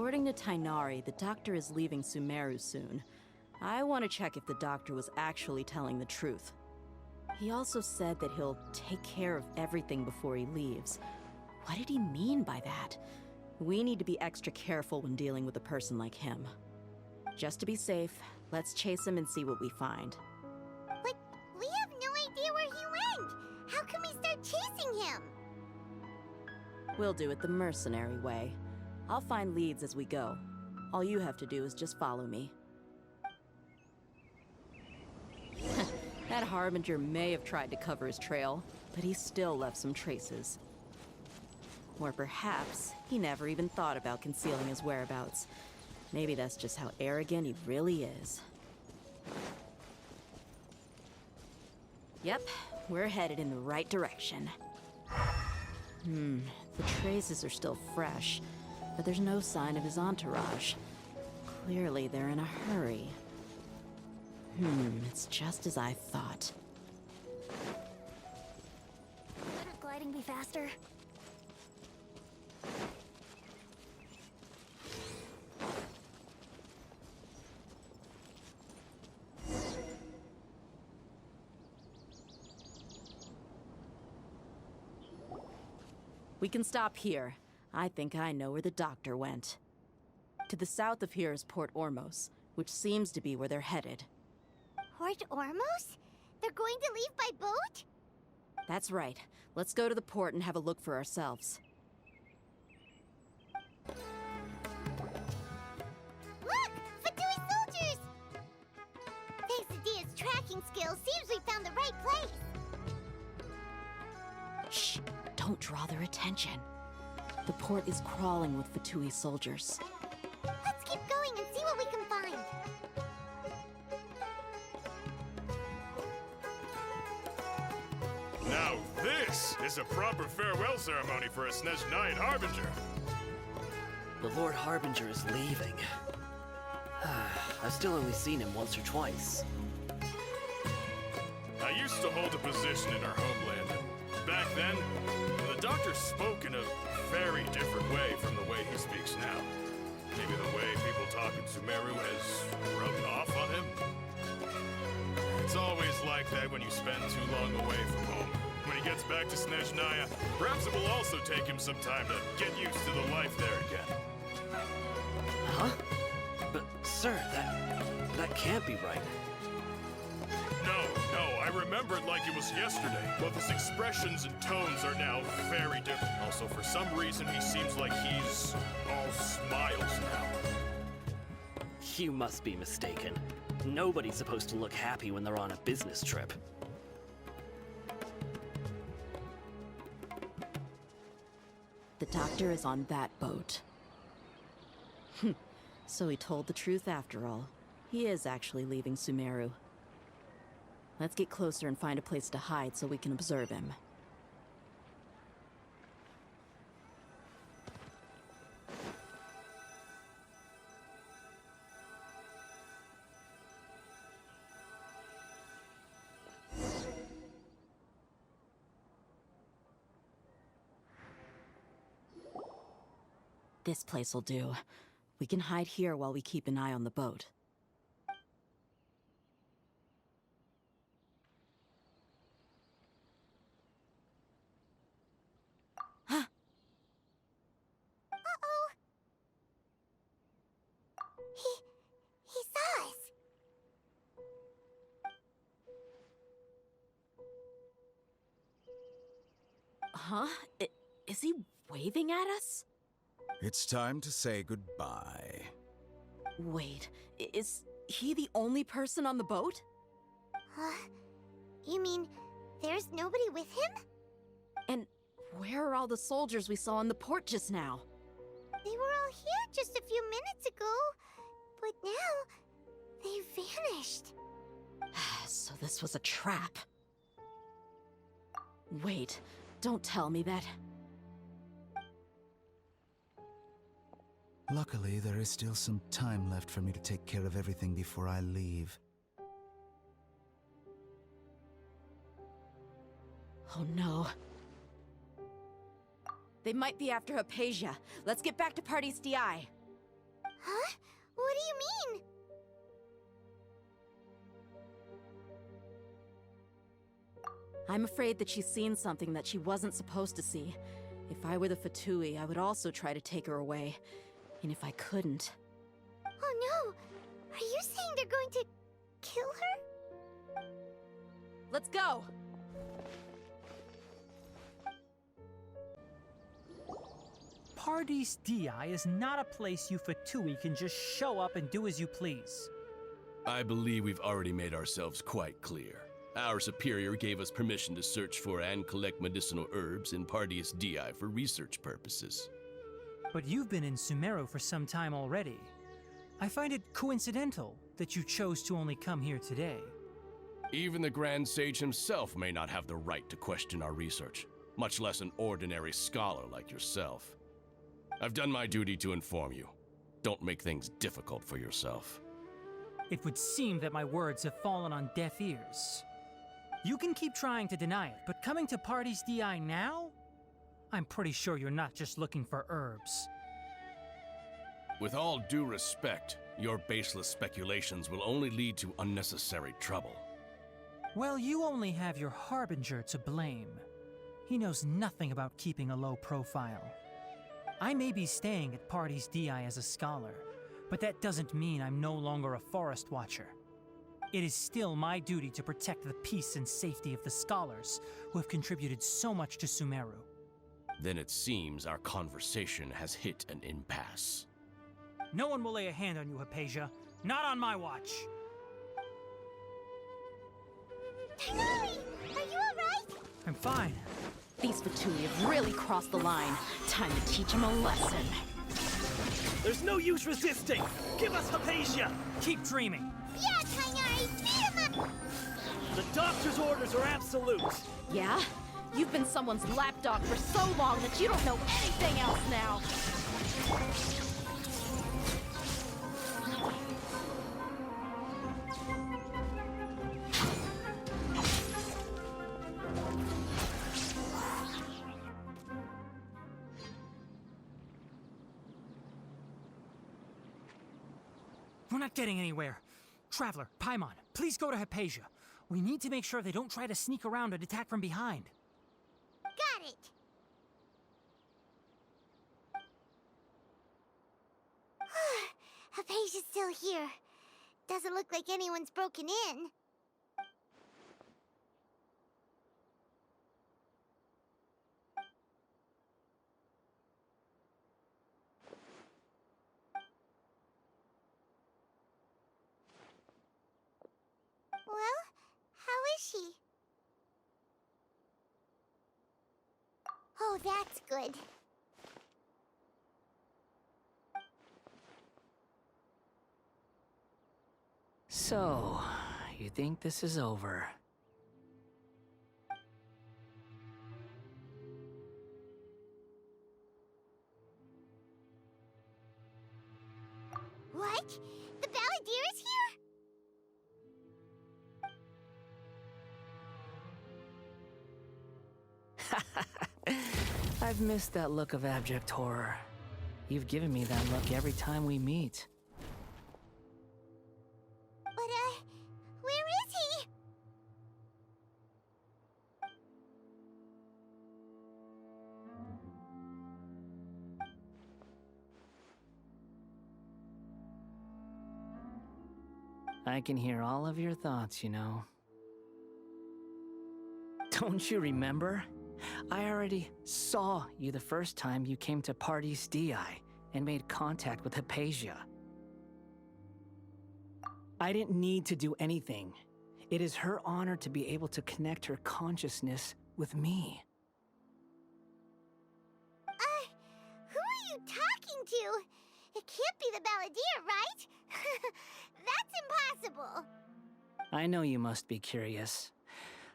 According to Tainari, the doctor is leaving Sumeru soon. I want to check if the doctor was actually telling the truth. He also said that he'll take care of everything before he leaves. What did he mean by that? We need to be extra careful when dealing with a person like him. Just to be safe, let's chase him and see what we find. But we have no idea where he went! How can we start chasing him? We'll do it the mercenary way. I'll find leads as we go. All you have to do is just follow me. That Harbinger may have tried to cover his trail, but he still left some traces. Or perhaps he never even thought about concealing his whereabouts. Maybe that's just how arrogant he really is. Yep, we're headed in the right direction. The traces are still fresh, but there's no sign of his entourage. Clearly they're in a hurry. It's just as I thought. Couldn't gliding be faster? We can stop here. I think I know where the doctor went. To the south of here is Port Ormos, which seems to be where they're headed. Port Ormos? They're going to leave by boat? That's right. Let's go to the port and have a look for ourselves. Look! Fatui soldiers! Thanks to Dia's tracking skills, seems we found the right place. Shh! Don't draw their attention. The port is crawling with Fatui soldiers. Let's keep going and see what we can find. Now this is a proper farewell ceremony for a Snezhnaya Harbinger. The Lord Harbinger is leaving. I've still only seen him once or twice. I used to hold a position in our homeland, and back then, the doctor spoke in a very different way from the way he speaks now. Maybe the way people talk in Sumeru has rubbed off on him? It's always like that when you spend too long away from home. When he gets back to Snezhnaya, perhaps it will also take him some time to get used to the life there again. Huh? But, sir, that can't be right. No, I remember it like it was yesterday, but his expressions and tones are now very different. Also, for some reason, he seems like he's all smiles now. You must be mistaken. Nobody's supposed to look happy when they're on a business trip. The doctor is on that boat. So he told the truth after all. He is actually leaving Sumeru. Let's get closer and find a place to hide so we can observe him. This place will do. We can hide here while we keep an eye on the boat. Huh? Uh-oh! He saw us! Huh? Is he waving at us? It's time to say goodbye. Wait, is he the only person on the boat? You mean there's nobody with him? And where are all the soldiers we saw on the port just now? They were all here just a few minutes ago, but now they vanished. So this was a trap. Wait, don't tell me that. Luckily, there is still some time left for me to take care of everything before I leave. Oh no. They might be after Hypatia. Let's get back to Party's DI. I'm afraid that she's seen something that she wasn't supposed to see. If I were the Fatui, I would also try to take her away. And if I couldn't... Oh no! Are you saying they're going to kill her? Let's go! Paradis Di is not a place you Fatui can just show up and do as you please. I believe we've already made ourselves quite clear. Our superior gave us permission to search for and collect medicinal herbs in Paradis Di for research purposes. But you've been in Sumeru for some time already. I find it coincidental that you chose to only come here today. Even the Grand Sage himself may not have the right to question our research, much less an ordinary scholar like yourself. I've done my duty to inform you. Don't make things difficult for yourself. It would seem that my words have fallen on deaf ears. You can keep trying to deny it, but coming to Paradis Di now? I'm pretty sure you're not just looking for herbs. With all due respect, your baseless speculations will only lead to unnecessary trouble. Well, you only have your Harbinger to blame. He knows nothing about keeping a low profile. I may be staying at Paradis Di as a scholar, but that doesn't mean I'm no longer a forest watcher. It is still my duty to protect the peace and safety of the scholars who have contributed so much to Sumeru. Then it seems our conversation has hit an impasse. No one will lay a hand on you, Hypatia. Not on my watch. Tigari! Are you alright? I'm fine. These Fatui have really crossed the line. Time to teach them a lesson. There's no use resisting! Give us Hypatia! Keep dreaming. Yeah, Tigari! Beat him up! The doctor's orders are absolute! Yeah? You've been someone's lapdog for so long that you don't know anything else now! We're not getting anywhere. Traveler, Paimon, please go to Hypatia. We need to make sure they don't try to sneak around and attack from behind. Got it! Hypatia's still here. Doesn't look like anyone's broken in. Well, how is she? Oh, that's good. So, you think this is over? What? The Balladeer is here? I've missed that look of abject horror. You've given me that look every time we meet. But, where is he? I can hear all of your thoughts, you know. Don't you remember? I already saw you the first time you came to Paradis Di and made contact with Hypatia. I didn't need to do anything. It is her honor to be able to connect her consciousness with me. Who are you talking to? It can't be the Balladeer, right? That's impossible. I know you must be curious.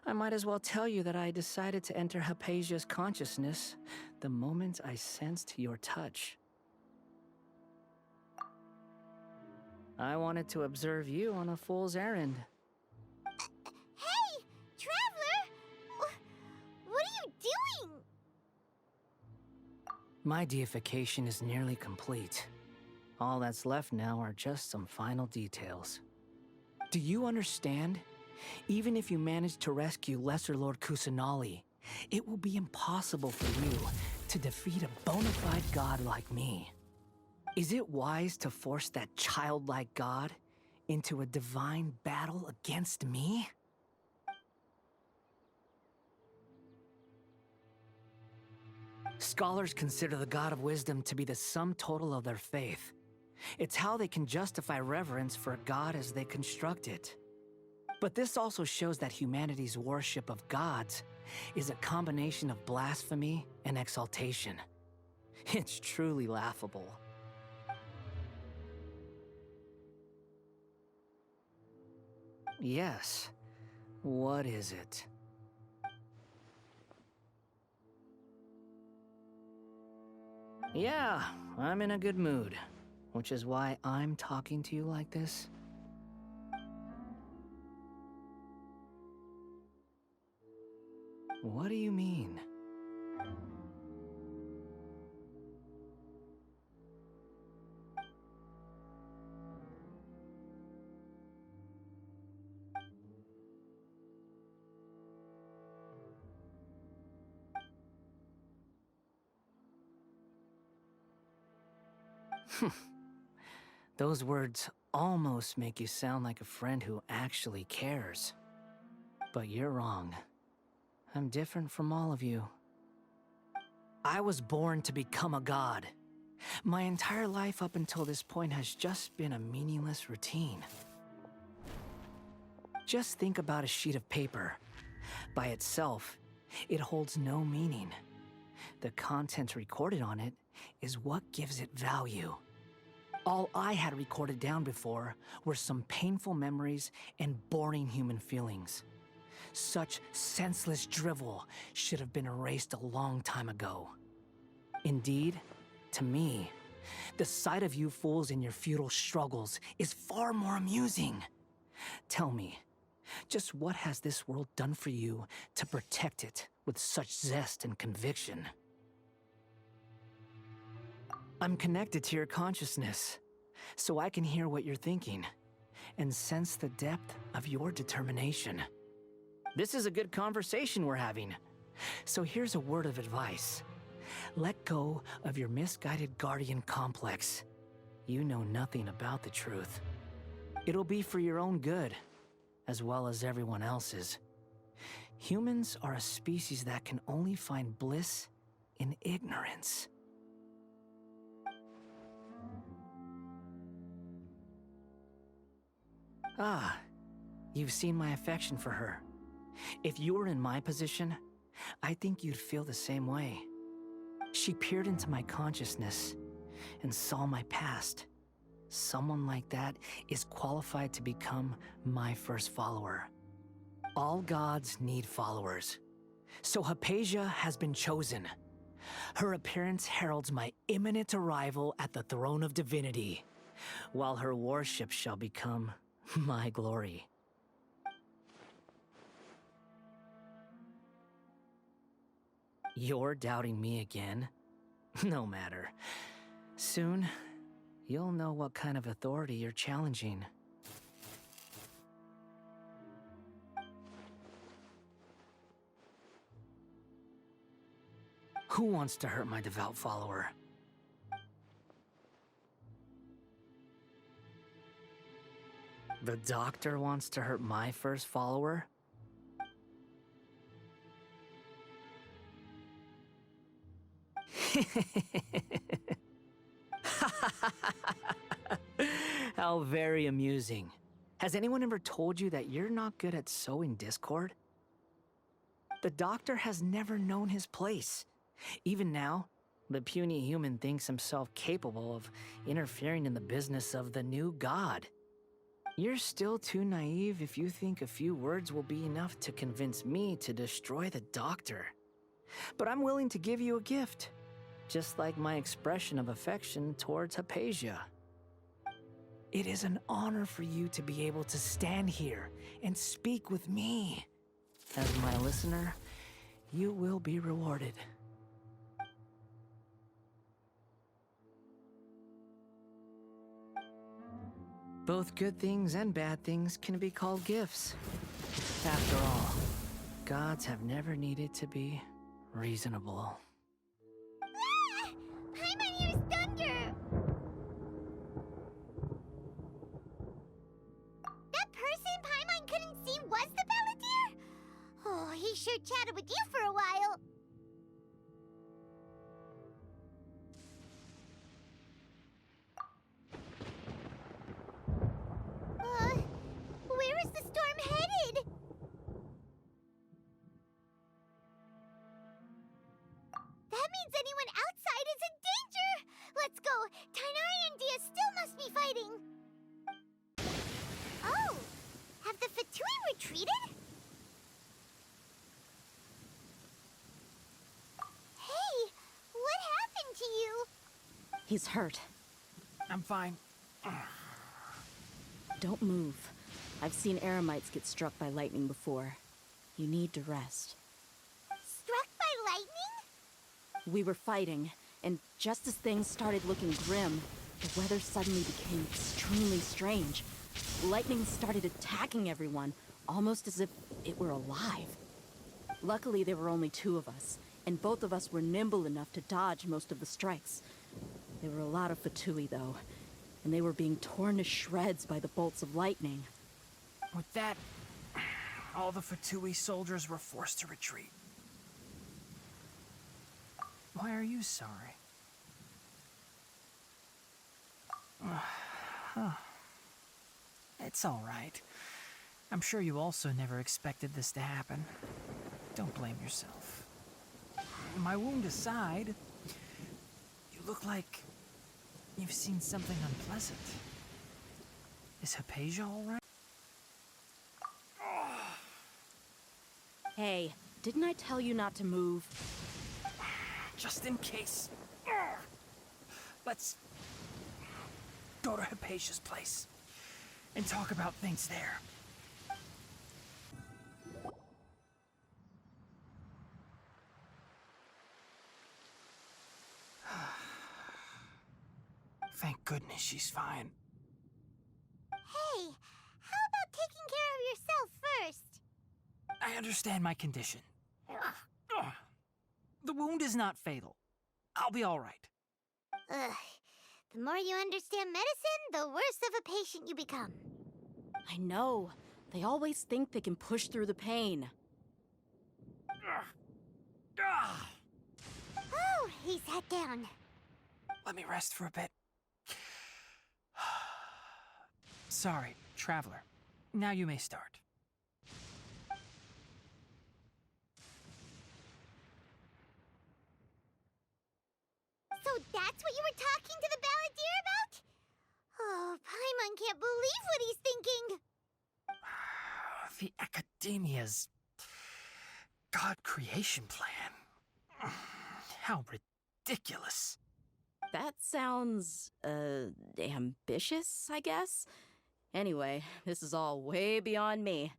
I might as well tell you that I decided to enter Hypatia's consciousness the moment I sensed your touch. I wanted to observe you on a fool's errand. Hey, Traveler! What are you doing? My deification is nearly complete. All that's left now are just some final details. Do you understand? Even if you manage to rescue Lesser Lord Kusanali, it will be impossible for you to defeat a bona fide god like me. Is it wise to force that childlike god into a divine battle against me? Scholars consider the God of Wisdom to be the sum total of their faith. It's how they can justify reverence for a god as they construct it. But this also shows that humanity's worship of gods is a combination of blasphemy and exaltation. It's truly laughable. Yes. What is it? Yeah, I'm in a good mood, which is why I'm talking to you like this. What do you mean? Those words almost make you sound like a friend who actually cares. But you're wrong. I'm different from all of you. I was born to become a god. My entire life up until this point has just been a meaningless routine. Just think about a sheet of paper. By itself, it holds no meaning. The content recorded on it is what gives it value. All I had recorded down before were some painful memories and boring human feelings. Such senseless drivel should have been erased a long time ago. Indeed, to me, the sight of you fools in your futile struggles is far more amusing. Tell me, just what has this world done for you to protect it with such zest and conviction? I'm connected to your consciousness, so I can hear what you're thinking and sense the depth of your determination. This is a good conversation we're having. So here's a word of advice. Let go of your misguided guardian complex. You know nothing about the truth. It'll be for your own good, as well as everyone else's. Humans are a species that can only find bliss in ignorance. Ah, you've seen my affection for her. If you were in my position, I think you'd feel the same way. She peered into my consciousness and saw my past. Someone like that is qualified to become my first follower. All gods need followers. So Hypatia has been chosen. Her appearance heralds my imminent arrival at the throne of divinity, while her worship shall become my glory. You're doubting me again? No matter. Soon, you'll know what kind of authority you're challenging. Who wants to hurt my devout follower? The doctor wants to hurt my first follower? How very amusing. Has anyone ever told you that you're not good at sowing discord? The doctor has never known his place. Even now, the puny human thinks himself capable of interfering in the business of the new god. You're still too naive if you think a few words will be enough to convince me to destroy the doctor. But I'm willing to give you a gift, just like my expression of affection towards Hypatia. It is an honor for you to be able to stand here and speak with me. As my listener, you will be rewarded. Both good things and bad things can be called gifts. After all, gods have never needed to be reasonable. Ah! Paimon hears thunder! That person Paimon couldn't see was the Balladeer? Oh, he sure chatted with you for a while. Where is the storm headed? That means anyone outside is in danger! Let's go! Tainari and Dia still must be fighting! Oh! Have the Fatui retreated? Hey! What happened to you? He's hurt. I'm fine. Don't move. I've seen Eremites get struck by lightning before. You need to rest. Struck by lightning? We were fighting, and just as things started looking grim, the weather suddenly became extremely strange. Lightning started attacking everyone, almost as if it were alive. Luckily, there were only two of us, and both of us were nimble enough to dodge most of the strikes. There were a lot of Fatui, though, and they were being torn to shreds by the bolts of lightning. With that, all the Fatui soldiers were forced to retreat. Why are you sorry? It's all right. I'm sure you also never expected this to happen. Don't blame yourself. My wound aside, you look like you've seen something unpleasant. Is Hypatia all right? Hey, didn't I tell you not to move? Just in case. Let's go to Hypatia's place and talk about things there. Thank goodness she's fine. Hey, how about taking care of yourself first? I understand my condition. The wound is not fatal. I'll be all right. Ugh. The more you understand medicine, the worse of a patient you become. I know. They always think they can push through the pain. Oh, he sat down. Let me rest for a bit. Sorry, traveler. Now you may start. So that's what you were talking to the Balladeer about? Oh, Paimon can't believe what he's thinking. The Academia's God creation plan. How ridiculous. That sounds, ambitious, I guess? Anyway, this is all way beyond me.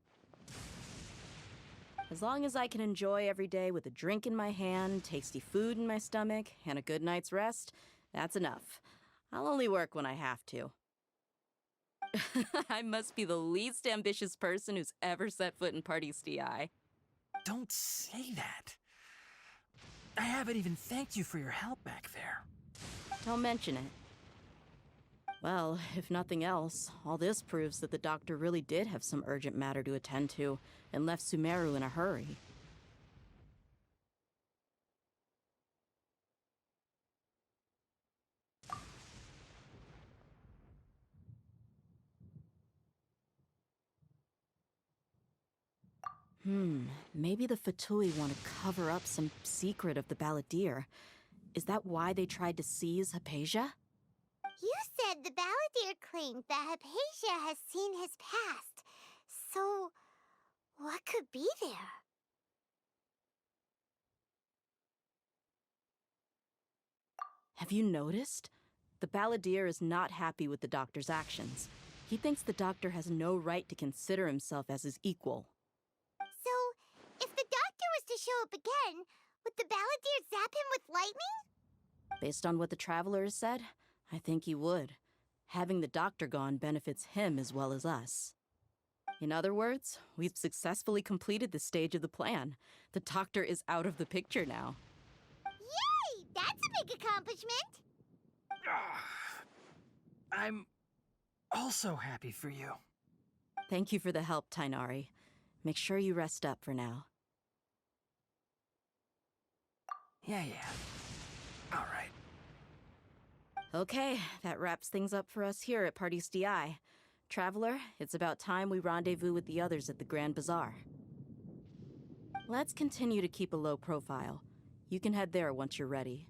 As long as I can enjoy every day with a drink in my hand, tasty food in my stomach, and a good night's rest, that's enough. I'll only work when I have to. I must be the least ambitious person who's ever set foot in Party's DI. Don't say that. I haven't even thanked you for your help back there. Don't mention it. Well, if nothing else, all this proves that the doctor really did have some urgent matter to attend to, and left Sumeru in a hurry. Maybe the Fatui want to cover up some secret of the Balladeer. Is that why they tried to seize Hypatia? You said the Balladeer claimed that Hypatia has seen his past. So, what could be there? Have you noticed? The Balladeer is not happy with the doctor's actions. He thinks the doctor has no right to consider himself as his equal. So, if the doctor was to show up again, would the Balladeer zap him with lightning? Based on what the Traveler has said, I think he would. Having the doctor gone benefits him as well as us. In other words, we've successfully completed this stage of the plan. The doctor is out of the picture now. Yay! That's a big accomplishment! I'm also happy for you. Thank you for the help, Tainari. Make sure you rest up for now. Yeah. All right. Okay, that wraps things up for us here at Party's DI. Traveler, it's about time we rendezvous with the others at the Grand Bazaar. Let's continue to keep a low profile. You can head there once you're ready.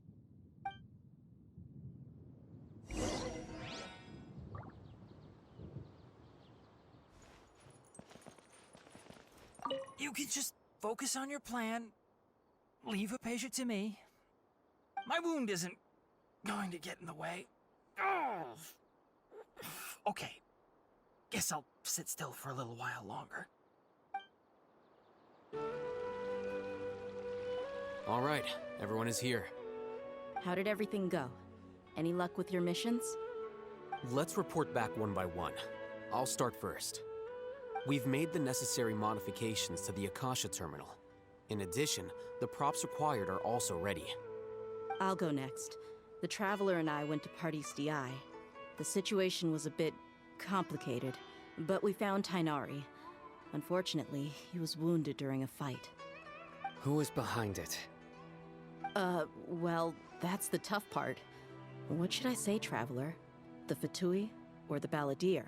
You can just focus on your plan. Leave Hypatia to me. My wound isn't going to get in the way. Oh. Okay. Guess I'll sit still for a little while longer. All right, everyone is here. How did everything go? Any luck with your missions? Let's report back one by one. I'll start first. We've made the necessary modifications to the Akasha terminal. In addition, the props required are also ready. I'll go next. The Traveler and I went to Party's DI. The situation was a bit complicated, but we found Tainari. Unfortunately, he was wounded during a fight. Who was behind it? Well, that's the tough part. What should I say, Traveler? The Fatui or the Balladeer?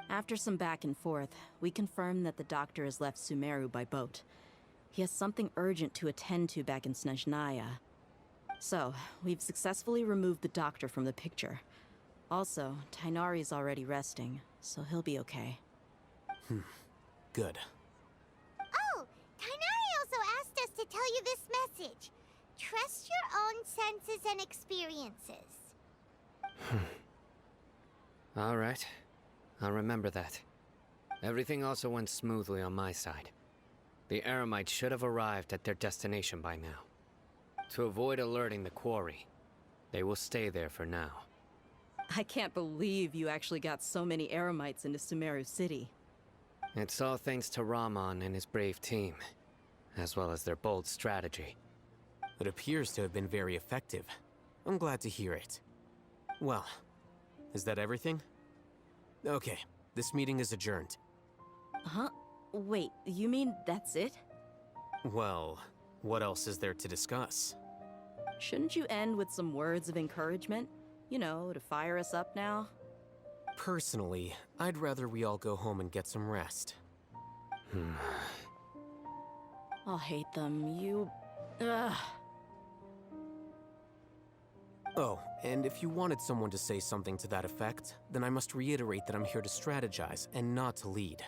After some back and forth, we confirmed that the doctor has left Sumeru by boat. He has something urgent to attend to back in Snezhnaya. So, we've successfully removed the doctor from the picture. Also, Tainari's already resting, so he'll be okay. Good. Oh, Tainari also asked us to tell you this message. Trust your own senses and experiences. All right. I'll remember that. Everything also went smoothly on my side. The Eremites should have arrived at their destination by now. To avoid alerting the quarry, they will stay there for now. I can't believe you actually got so many Eremites into Sumeru City. It's all thanks to Rahman and his brave team, as well as their bold strategy. It appears to have been very effective. I'm glad to hear it. Well, is that everything? Okay, this meeting is adjourned. Huh? Wait, you mean that's it? Well, what else is there to discuss? Shouldn't you end with some words of encouragement? You know, to fire us up now? Personally, I'd rather we all go home and get some rest. I'll hate them. Ugh. Oh, and if you wanted someone to say something to that effect, then I must reiterate that I'm here to strategize and not to lead.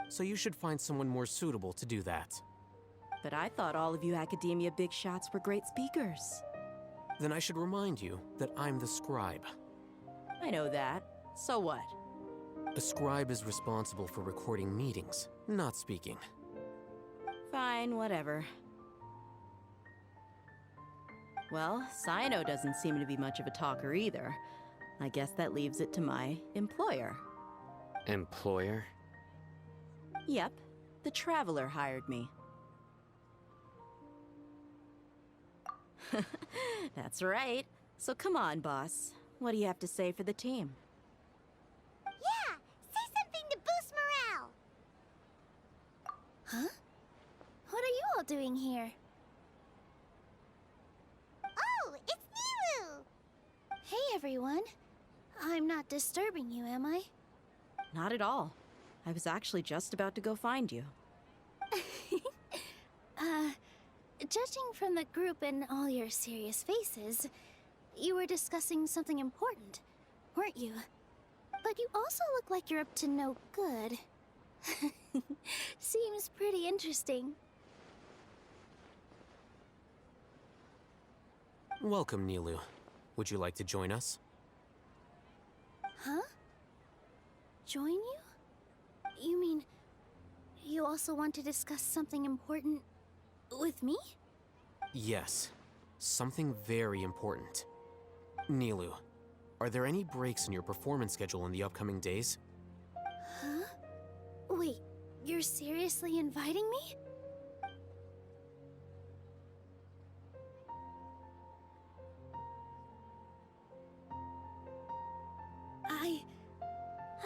So you should find someone more suitable to do that. But I thought all of you Academia big shots were great speakers. Then I should remind you that I'm the scribe. I know that. So what? A scribe is responsible for recording meetings, not speaking. Fine, whatever. Well, Cyno doesn't seem to be much of a talker either. I guess that leaves it to my employer. Employer? Yep, the Traveler hired me. That's right. So come on, boss. What do you have to say for the team? Yeah, say something to boost morale. Huh? What are you all doing here? Oh, it's Nilu! Hey, everyone. I'm not disturbing you, am I? Not at all. I was actually just about to go find you. Judging from the group and all your serious faces, you were discussing something important, weren't you? But you also look like you're up to no good. Seems pretty interesting. Welcome, Nilu. Would you like to join us? Huh? Join you? You mean, you also want to discuss something important with me? Yes. Something very important. Nilu, Are there any breaks in your performance schedule in the upcoming days? Huh? Wait, you're seriously inviting me?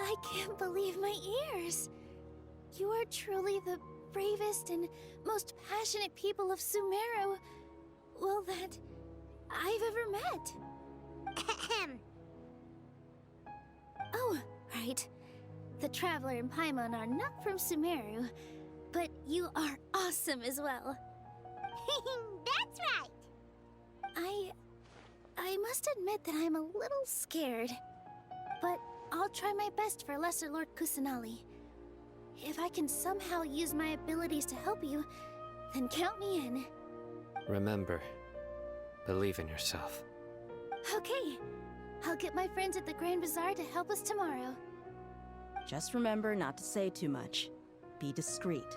I can't believe my ears. You are truly the bravest and most passionate people of Sumeru, well, that I've ever met. Ahem. Oh, right. The Traveler and Paimon are not from Sumeru, but you are awesome as well. That's right. I must admit that I'm a little scared, but I'll try my best for Lesser Lord Kusanali. If I can somehow use my abilities to help you, then count me in. Remember, believe in yourself. Okay. I'll get my friends at the Grand Bazaar to help us tomorrow. Just remember not to say too much. Be discreet.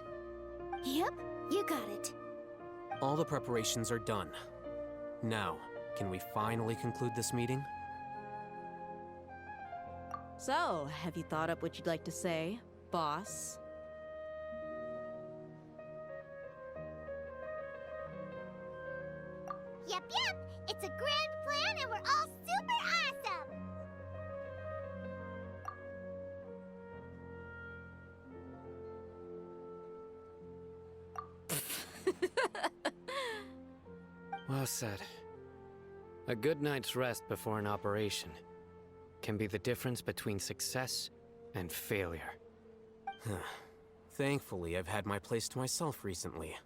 Yep, you got it. All the preparations are done. Now, can we finally conclude this meeting? So, have you thought up what you'd like to say, boss? Yep. It's a grand plan and we're all super awesome. Well said. A good night's rest before an operation can be the difference between success and failure. Thankfully, I've had my place to myself recently.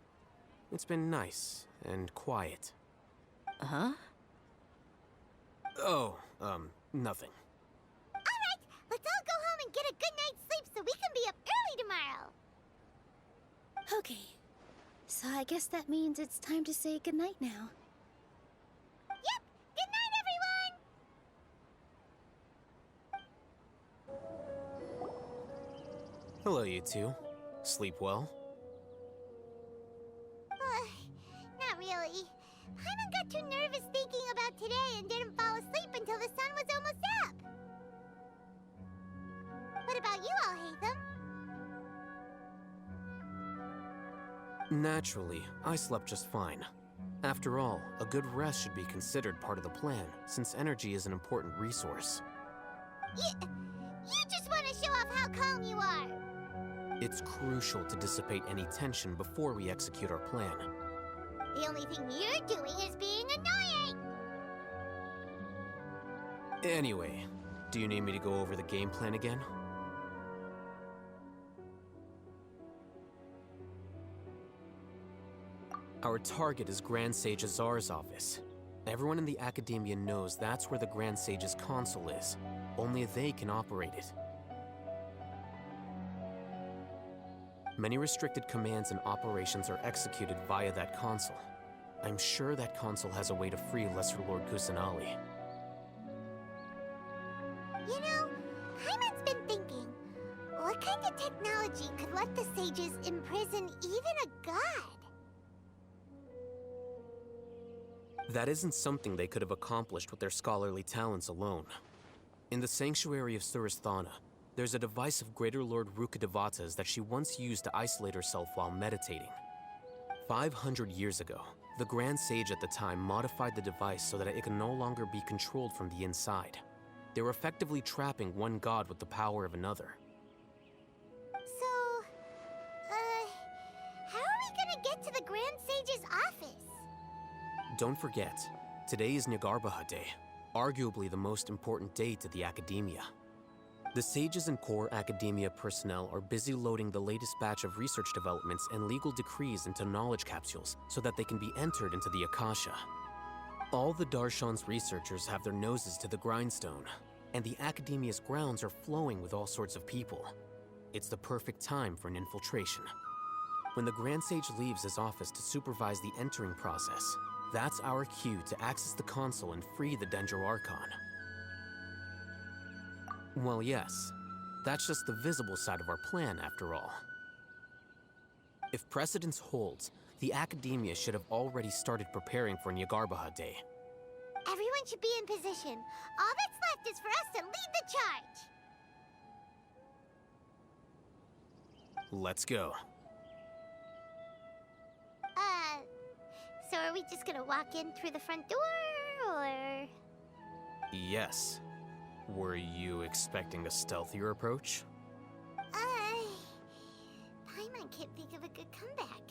It's been nice and quiet. Huh? Oh, nothing. Alright, let's all go home and get a good night's sleep so we can be up early tomorrow. Okay. So I guess that means it's time to say goodnight now. Yep, good night everyone! Hello, you two. Sleep well? Not really. Paimon got too nervous thinking about today and didn't fall asleep until the sun was almost up. What about you all, Hatham? Naturally, I slept just fine. After all, a good rest should be considered part of the plan, since energy is an important resource. You just want to show off how calm you are. It's crucial to dissipate any tension before we execute our plan. The only thing you're doing is being annoying. Anyway, do you need me to go over the game plan again? Our target is Grand Sage Azar's office. Everyone in the Academia knows that's where the Grand Sage's console is. Only they can operate it. Many restricted commands and operations are executed via that console. I'm sure that console has a way to free Lesser Lord Kusanali. You know, Paimon's been thinking, what kind of technology could let the sages imprison even a god? That isn't something they could have accomplished with their scholarly talents alone. In the Sanctuary of Suristhana, there's a device of Greater Lord Rukkhadevata's that she once used to isolate herself while meditating. 500 years ago, the Grand Sage at the time modified the device so that it could no longer be controlled from the inside. They were effectively trapping one god with the power of another. So, how are we gonna get to the Grand Sage's office? Don't forget, today is Nyargarbaha Day, arguably the most important day to the Academia. The sages and core Academia personnel are busy loading the latest batch of research developments and legal decrees into knowledge capsules so that they can be entered into the Akasha. All the Darshan's researchers have their noses to the grindstone, and the Academia's grounds are flowing with all sorts of people. It's the perfect time for an infiltration. When the Grand Sage leaves his office to supervise the entering process, that's our cue to access the console and free the Dendro Archon. Well, yes. That's just the visible side of our plan, after all. If precedence holds, the Academia should have already started preparing for Nyargarbaha Day. Everyone everyone should be in position. All that's left is for us to lead the charge. Let's go. So are we just gonna walk in through the front door, or...? Yes. Were you expecting a stealthier approach? Paimon can't think of a good comeback.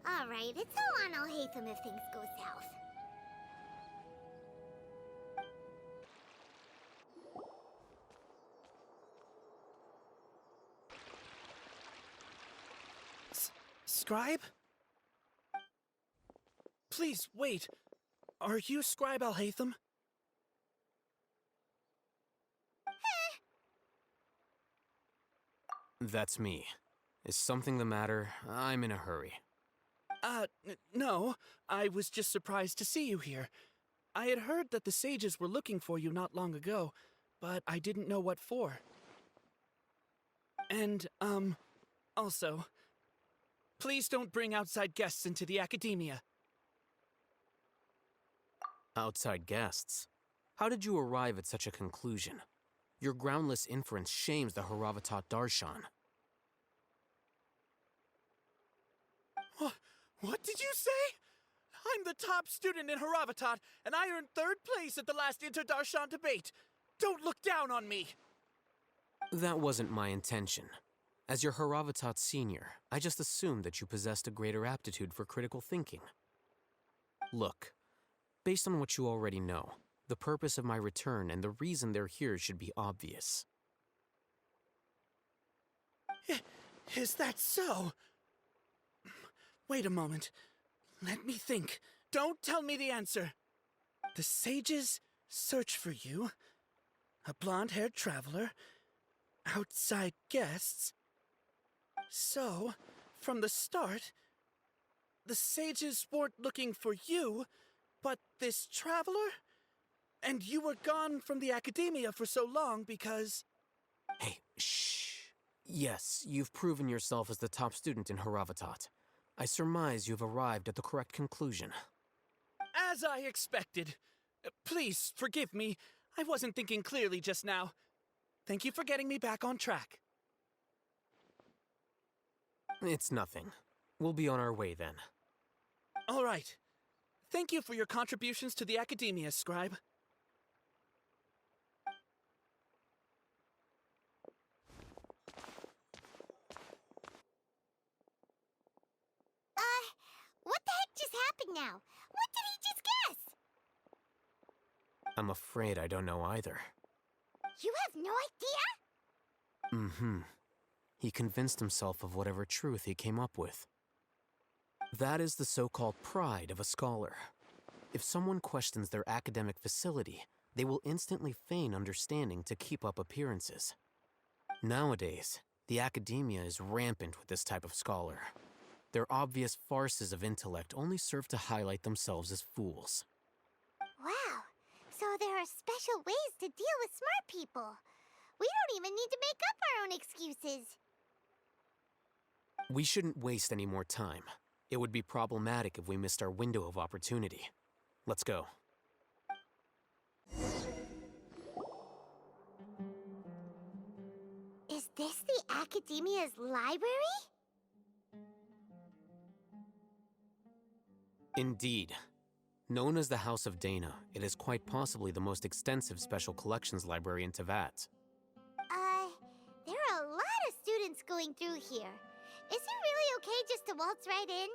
Alright, it's all on Alhaitham if things go south. Scribe? Please, wait. Are you Scribe Alhaitham? That's me. Is something the matter? I'm in a hurry. No. I was just surprised to see you here. I had heard that the sages were looking for you not long ago, but I didn't know what for. And, also, please don't bring outside guests into the academia. Outside guests? How did you arrive at such a conclusion? Your groundless inference shames the Haravatat Darshan. What did you say? I'm the top student in Haravatat, and I earned 3rd place at the last Inter-Darshan debate. Don't look down on me! That wasn't my intention. As your Haravatat senior, I just assumed that you possessed a greater aptitude for critical thinking. Look, based on what you already know, the purpose of my return and the reason they're here should be obvious. Is that so? Wait a moment. Let me think. Don't tell me the answer. The sages search for you. A blonde-haired traveler. Outside guests. So, from the start, the sages weren't looking for you, but this traveler? And you were gone from the academia for so long because... Hey, shh. Yes, you've proven yourself as the top student in Haravatat. I surmise you've arrived at the correct conclusion. As I expected. Please, forgive me. I wasn't thinking clearly just now. Thank you for getting me back on track. It's nothing. We'll be on our way then. All right. Thank you for your contributions to the academia, Scribe. What the heck just happened now? What did he just guess? I'm afraid I don't know either. You have no idea? Mm-hmm. He convinced himself of whatever truth he came up with. That is the so-called pride of a scholar. If someone questions their academic facility, they will instantly feign understanding to keep up appearances. Nowadays, the academia is rampant with this type of scholar. Their obvious farces of intellect only serve to highlight themselves as fools. Wow, so there are special ways to deal with smart people. We don't even need to make up our own excuses. We shouldn't waste any more time. It would be problematic if we missed our window of opportunity. Let's go. Is this the Academia's library? Indeed. Known as the House of Dana, it is quite possibly the most extensive special collections library in Teyvat. There are a lot of students going through here. Is it really okay just to waltz right in?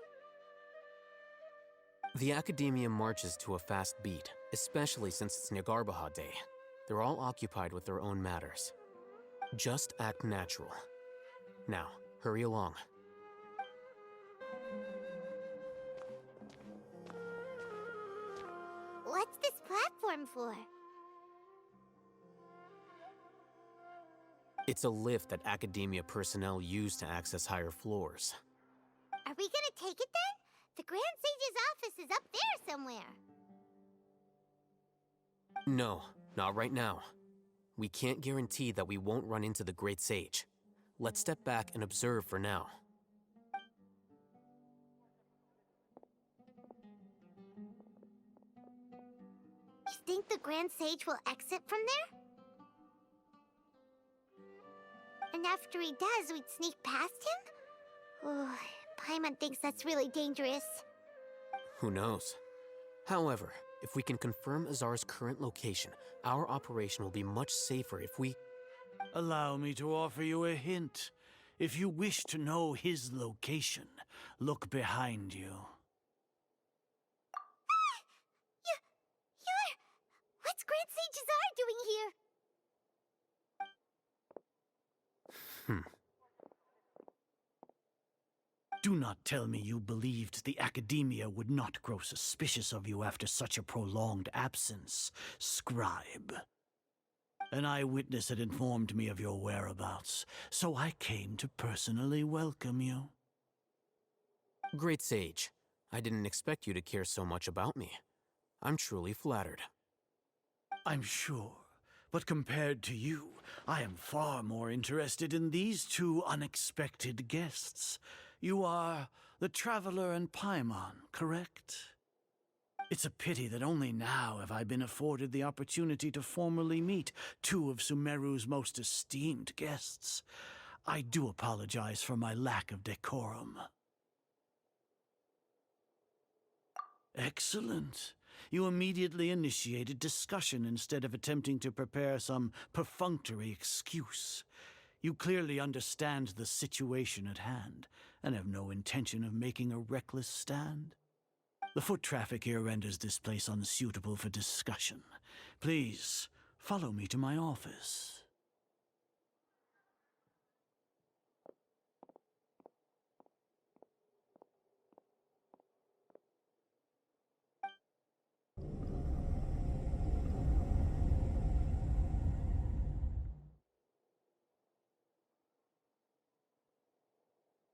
The Academia marches to a fast beat, especially since it's Nagarbaha Day. They're all occupied with their own matters. Just act natural. Now, hurry along. What's this platform for? It's a lift that Academia personnel use to access higher floors. Are we gonna take it then? The Grand Sage's office is up there somewhere. No, not right now. We can't guarantee that we won't run into the Great Sage. Let's step back and observe for now. Is think the Grand Sage will exit from there? And after he does, we'd sneak past him? Oh, Paimon thinks that's really dangerous. Who knows? However, if we can confirm Azar's current location, our operation will be much safer if we... Allow me to offer you a hint. If you wish to know his location, look behind you. What's Grand Sage Azar doing here? Do not tell me you believed the Academia would not grow suspicious of you after such a prolonged absence, scribe. An eyewitness had informed me of your whereabouts, so I came to personally welcome you. Great Sage, I didn't expect you to care so much about me. I'm truly flattered. I'm sure, but compared to you, I am far more interested in these two unexpected guests. You are the Traveler and Paimon, correct? It's a pity that only now have I been afforded the opportunity to formally meet two of Sumeru's most esteemed guests. I do apologize for my lack of decorum. Excellent. You immediately initiated discussion instead of attempting to prepare some perfunctory excuse. You clearly understand the situation at hand, and have no intention of making a reckless stand. The foot traffic here renders this place unsuitable for discussion. Please, follow me to my office.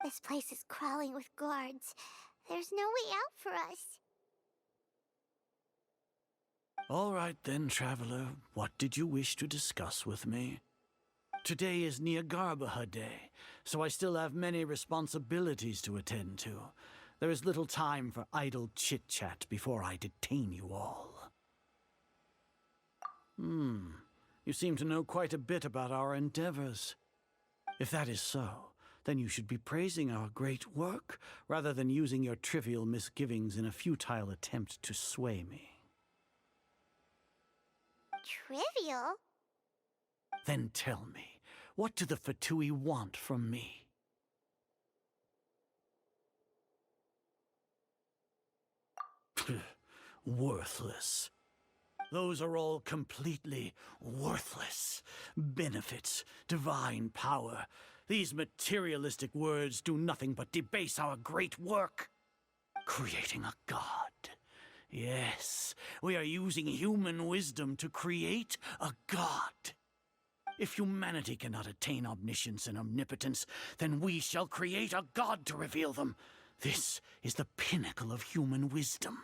This place is crawling with guards. There's no way out for us. All right then, Traveler. What did you wish to discuss with me? Today is Niagarbaha Day, so I still have many responsibilities to attend to. There is little time for idle chit-chat before I detain you all. You seem to know quite a bit about our endeavors. If that is so, then you should be praising our great work, rather than using your trivial misgivings in a futile attempt to sway me. Trivial? Then tell me, what do the Fatui want from me? Worthless. Those are all completely worthless. Benefits, divine power. These materialistic words do nothing but debase our great work. Creating a god. Yes, we are using human wisdom to create a god. If humanity cannot attain omniscience and omnipotence, then we shall create a god to reveal them. This is the pinnacle of human wisdom.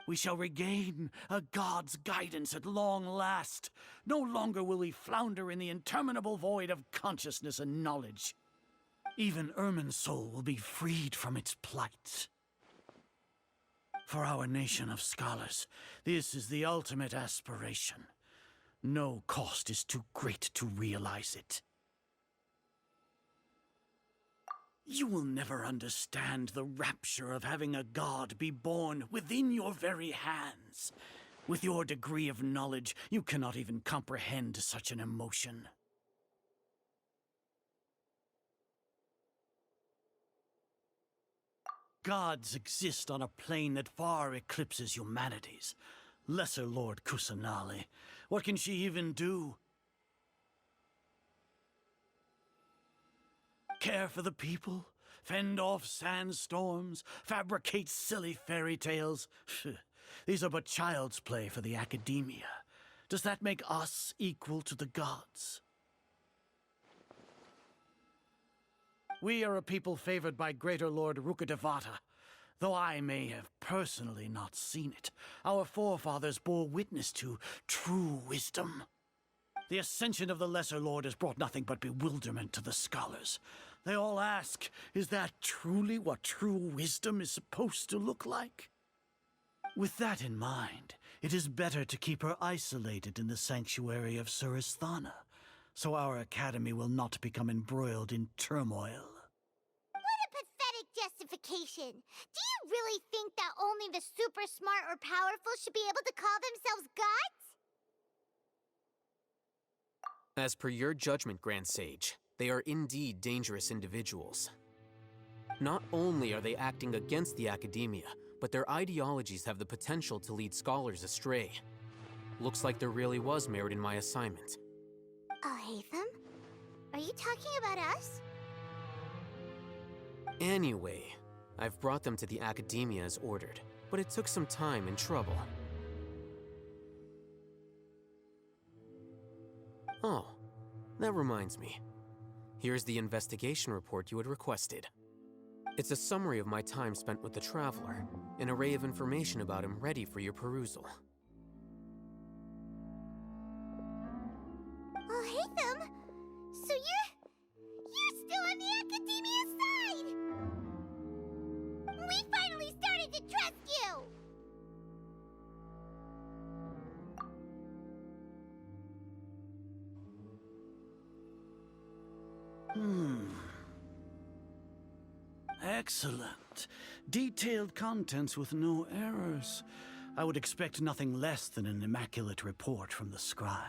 We shall regain a god's guidance at long last. No longer will we flounder in the interminable void of consciousness and knowledge. Even Ermin's soul will be freed from its plight. For our nation of scholars, this is the ultimate aspiration. No cost is too great to realize it. You will never understand the rapture of having a god be born within your very hands. With your degree of knowledge, you cannot even comprehend such an emotion. Gods exist on a plane that far eclipses humanity's. Lesser Lord Kusanali, what can she even do? Care for the people? Fend off sandstorms? Fabricate silly fairy tales? These are but child's play for the Academia. Does that make us equal to the gods? We are a people favored by Greater Lord Rukkhadevata. Though I may have personally not seen it, our forefathers bore witness to true wisdom. The ascension of the Lesser Lord has brought nothing but bewilderment to the scholars. They all ask, is that truly what true wisdom is supposed to look like? With that in mind, it is better to keep her isolated in the sanctuary of Suristhana, so our academy will not become embroiled in turmoil. What a pathetic justification! Do you really think that only the super smart or powerful should be able to call themselves gods? As per your judgment, Grand Sage, they are indeed dangerous individuals. Not only are they acting against the academia, but their ideologies have the potential to lead scholars astray. Looks like there really was merit in my assignment. Alhaitham? Are you talking about us? Anyway, I've brought them to the academia as ordered, but it took some time and trouble. Oh, that reminds me. Here's the investigation report you had requested. It's a summary of my time spent with the Traveler, an array of information about him ready for your perusal. Alhaitham? So you're still on the academia side! We finally started to trust you! Excellent. Detailed contents with no errors. I would expect nothing less than an immaculate report from the scribe.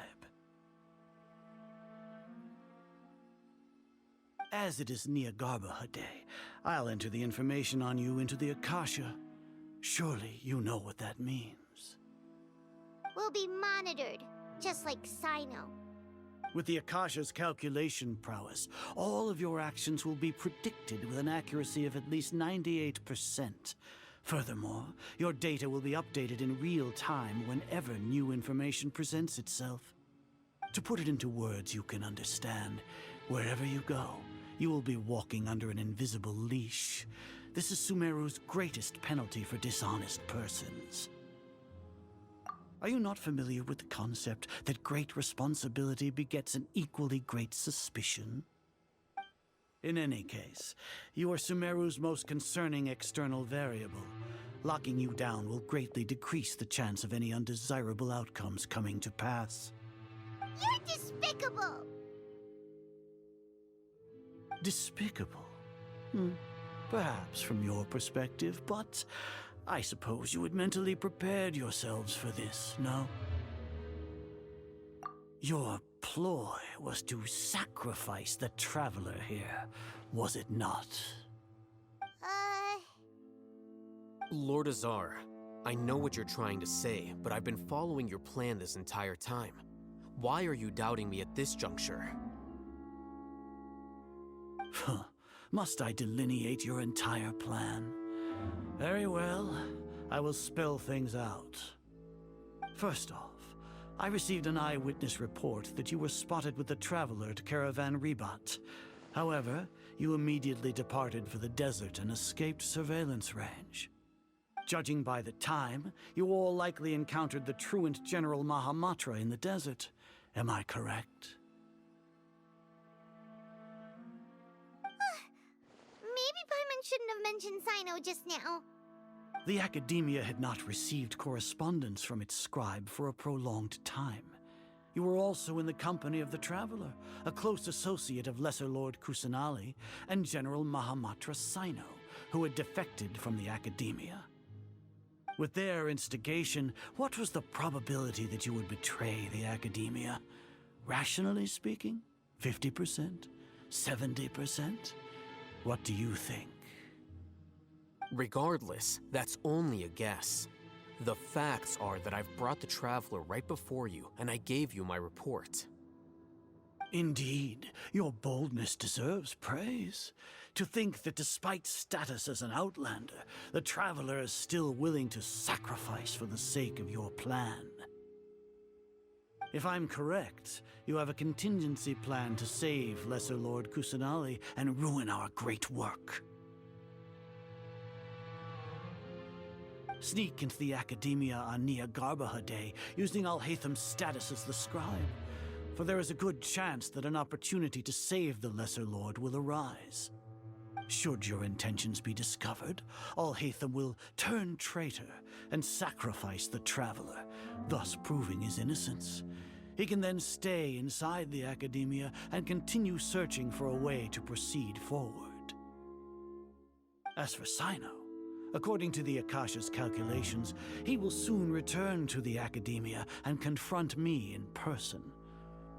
As it is Niagarbaha Day, I'll enter the information on you into the Akasha. Surely you know what that means. We'll be monitored, just like Sino. With the Akasha's calculation prowess, all of your actions will be predicted with an accuracy of at least 98%. Furthermore, your data will be updated in real time whenever new information presents itself. To put it into words you can understand, wherever you go, you will be walking under an invisible leash. This is Sumeru's greatest penalty for dishonest persons. Are you not familiar with the concept that great responsibility begets an equally great suspicion? In any case, you are Sumeru's most concerning external variable. Locking you down will greatly decrease the chance of any undesirable outcomes coming to pass. You're despicable! Despicable? Perhaps from your perspective, but I suppose you had mentally prepared yourselves for this, no? Your ploy was to sacrifice the Traveler here, was it not? Lord Azar, I know what you're trying to say, but I've been following your plan this entire time. Why are you doubting me at this juncture? Must I delineate your entire plan? Very well, I will spell things out. First off, I received an eyewitness report that you were spotted with the Traveler at Caravan Ribat. However, you immediately departed for the desert and escaped surveillance range. Judging by the time, you all likely encountered the truant General Mahamatra in the desert. Am I correct? Maybe Paimon shouldn't have mentioned Sino just now. The Academia had not received correspondence from its scribe for a prolonged time. You were also in the company of the Traveler, a close associate of Lesser Lord Kusanali and General Mahamatra Sino, who had defected from the Academia. With their instigation, what was the probability that you would betray the Academia? Rationally speaking, 50%? 70%? What do you think? Regardless, that's only a guess. The facts are that I've brought the Traveler right before you, and I gave you my report. Indeed, your boldness deserves praise. To think that despite status as an outlander, the Traveler is still willing to sacrifice for the sake of your plan. If I'm correct, you have a contingency plan to save Lesser Lord Kusanali and ruin our great work. Sneak into the Academia on Niagarbaha Day, using Alhaitham's status as the scribe, for there is a good chance that an opportunity to save the Lesser Lord will arise. Should your intentions be discovered, Alhaitham will turn traitor and sacrifice the Traveler, thus proving his innocence. He can then stay inside the Academia and continue searching for a way to proceed forward. As for Sino, according to the Akasha's calculations, he will soon return to the Academia and confront me in person.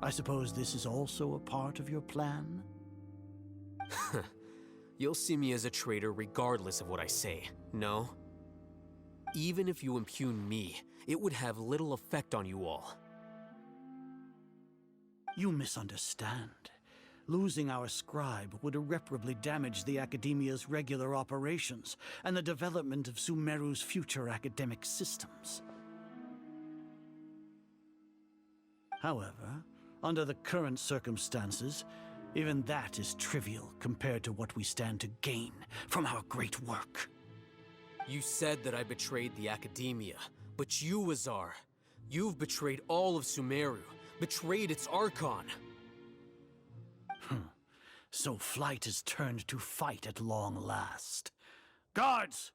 I suppose this is also a part of your plan? You'll see me as a traitor regardless of what I say, no? Even if you impugn me, it would have little effect on you all. You misunderstand. Losing our scribe would irreparably damage the Academia's regular operations and the development of Sumeru's future academic systems. However, under the current circumstances, even that is trivial compared to what we stand to gain from our great work. You said that I betrayed the Academia, but you, Azar, you've betrayed all of Sumeru, betrayed its Archon. So flight is turned to fight at long last. Guards!